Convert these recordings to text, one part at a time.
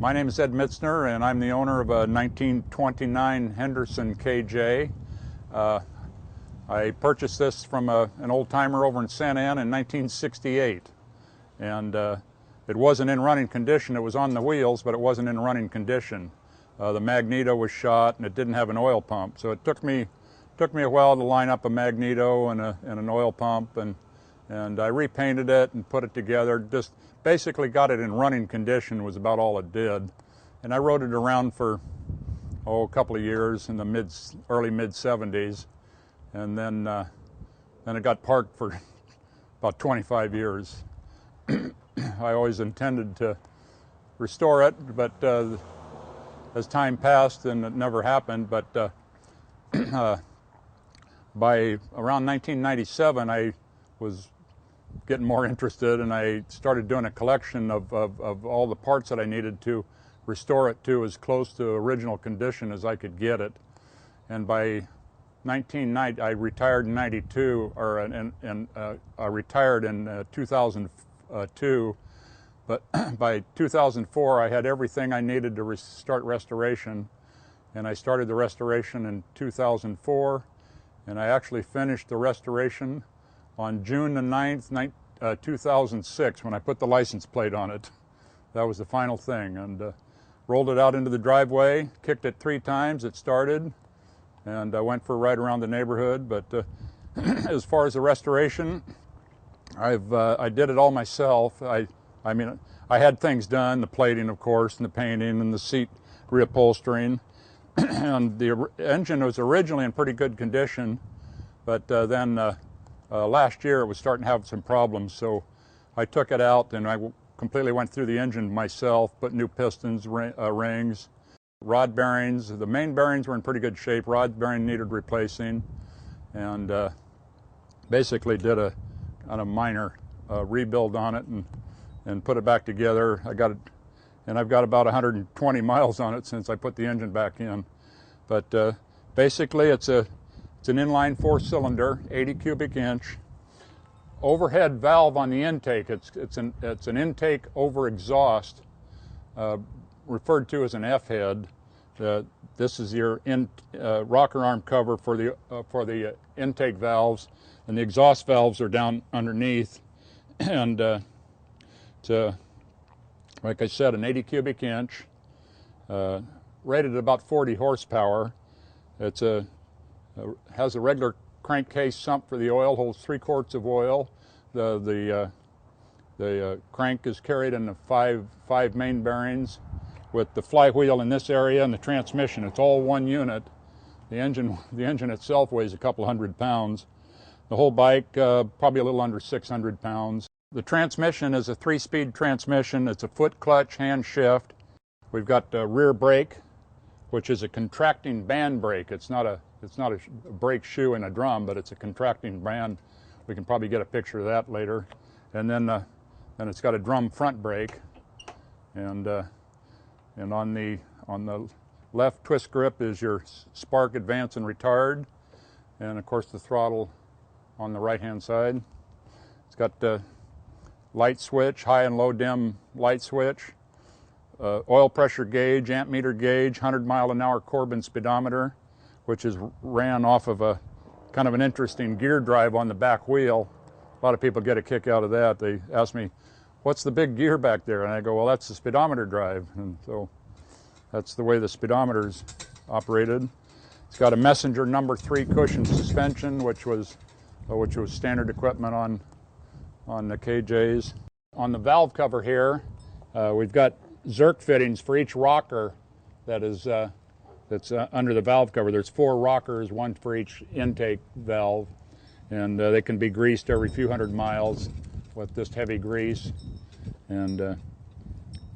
My name is Ed Mitzner, and I'm the owner of a 1929 Henderson KJ. I purchased this from an old-timer over in Santa Ana in 1968, and it wasn't in running condition. It was on the wheels, but it wasn't in running condition. The magneto was shot, and it didn't have an oil pump, so it took me a while to line up a magneto and an oil pump, and I repainted it and put it together. Just basically got it in running condition was about all it did. And I rode it around for a couple of years in the early mid-70s, and then it got parked for about 25 years. I always intended to restore it, but as time passed, and it never happened. But by around 1997, I was getting more interested, and I started doing a collection of all the parts that I needed to restore it to as close to original condition as I could get it. And by 1990, I retired in 92, I retired in 2002, but by 2004 I had everything I needed to start restoration, and I started the restoration in 2004, and I actually finished the restoration on June the 9th, 2006, when I put the license plate on it. That was the final thing, and rolled it out into the driveway, kicked it 3 times, it started, and I went for a ride around the neighborhood. But as far as the restoration, I did it all myself. I mean, I had things done, the plating, of course, and the painting, and the seat reupholstering, and the engine was originally in pretty good condition, but then last year it was starting to have some problems, so I took it out and I completely went through the engine myself, put new pistons, rings, rod bearings. The main bearings were in pretty good shape. Rod bearing needed replacing, and basically did a kind of minor rebuild on it and put it back together. I got it, and I've got about 120 miles on it since I put the engine back in. But basically it's an inline 4-cylinder, 80 cubic inch, overhead valve on the intake. It's an intake over exhaust, referred to as an F-head. This is your rocker arm cover for the intake valves, and the exhaust valves are down underneath. And like I said, an 80 cubic inch, rated at about 40 horsepower. Has a regular crankcase sump for the oil, holds 3 quarts of oil. The crank is carried in the five main bearings, with the flywheel in this area and the transmission. It's all one unit. The engine itself weighs a couple hundred pounds. The whole bike probably a little under 600 pounds. The transmission is a 3-speed transmission. It's a foot clutch, hand shift. We've got the rear brake, which is a contracting band brake. It's not a brake shoe in a drum, but it's a contracting band. We can probably get a picture of that later. And then it's got a drum front brake, and on the left twist grip is your spark, advance, and retard, and of course the throttle on the right-hand side. It's got the light switch, high and low dim light switch, oil pressure gauge, amp meter gauge, 100-mile-an-hour Corbin speedometer, which is ran off of a kind of an interesting gear drive on the back wheel. A lot of people get a kick out of that. They ask me, what's the big gear back there? And I go, well, that's the speedometer drive. And so that's the way the speedometer's operated. It's got a Messenger number 3 cushion suspension, which was standard equipment on the KJs. On the valve cover here, we've got Zerk fittings for each rocker that's under the valve cover. There's 4 rockers, 1 for each intake valve, and they can be greased every few hundred miles with just heavy grease. And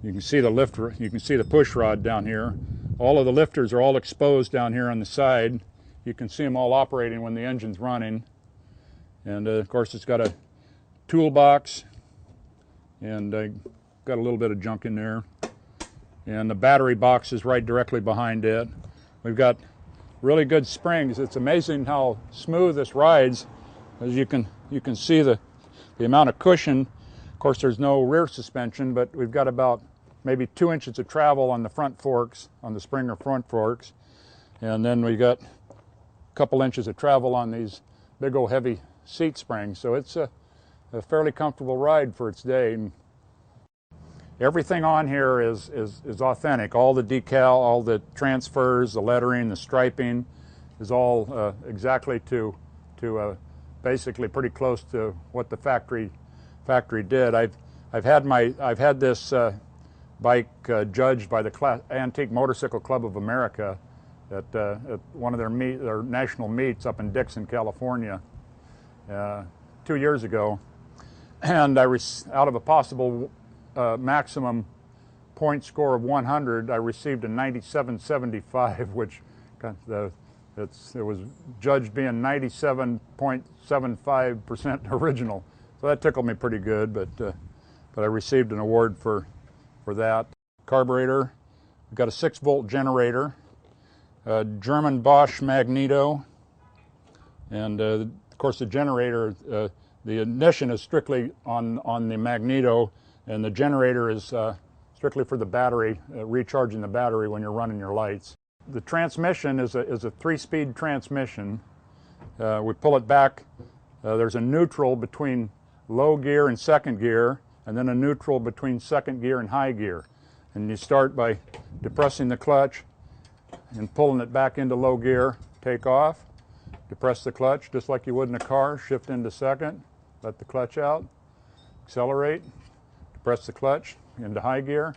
you can see the lifter, you can see the push rod down here. All of the lifters are all exposed down here on the side. You can see them all operating when the engine's running. And of course it's got a toolbox, and got a little bit of junk in there. And the battery box is right directly behind it. We've got really good springs. It's amazing how smooth this rides. As you can see the amount of cushion. Of course, there's no rear suspension, but we've got about maybe 2 inches of travel on the front forks, on the Springer front forks, and then we got a couple inches of travel on these big old heavy seat springs. So it's a fairly comfortable ride for its day. And everything on here is authentic. All the decal, all the transfers, the lettering, the striping is all exactly to basically pretty close to what the factory did. I've had this bike judged by the Antique Motorcycle Club of America at one of their national meets up in Dixon, California, 2 years ago, and out of a possible maximum point score of 100, I received a 97.75, which it was judged being 97.75% original. So that tickled me pretty good, but I received an award for that. Carburetor, we've got a 6-volt generator, a German Bosch magneto, and of course the generator, the ignition is strictly on the magneto, and the generator is strictly for the battery, recharging the battery when you're running your lights. The transmission is a 3-speed transmission. We pull it back. There's a neutral between low gear and second gear, and then a neutral between second gear and high gear. And you start by depressing the clutch and pulling it back into low gear, take off, depress the clutch just like you would in a car, shift into second, let the clutch out, accelerate, depress the clutch into high gear,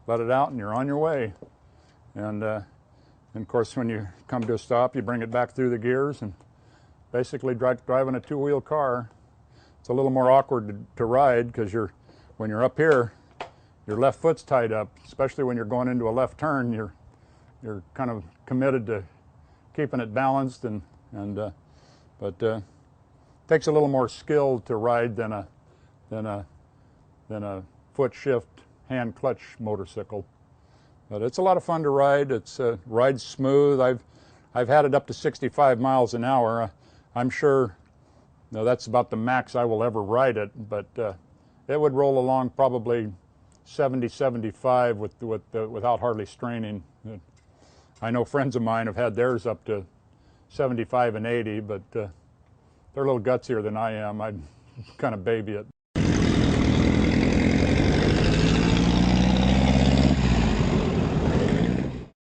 let it out, and you're on your way. And of course, when you come to a stop, you bring it back through the gears, and basically driving a 2-wheel car. It's a little more awkward to ride because when you're up here, your left foot's tied up, especially when you're going into a left turn. You're kind of committed to keeping it balanced, but takes a little more skill to ride than a foot shift hand clutch motorcycle. But it's a lot of fun to ride. It's rides smooth. I've had it up to 65 miles an hour. I'm sure that's about the max I will ever ride it, but it would roll along probably 70, 75 without hardly straining. I know friends of mine have had theirs up to 75 and 80, but they're a little gutsier than I am. I'd kind of baby it.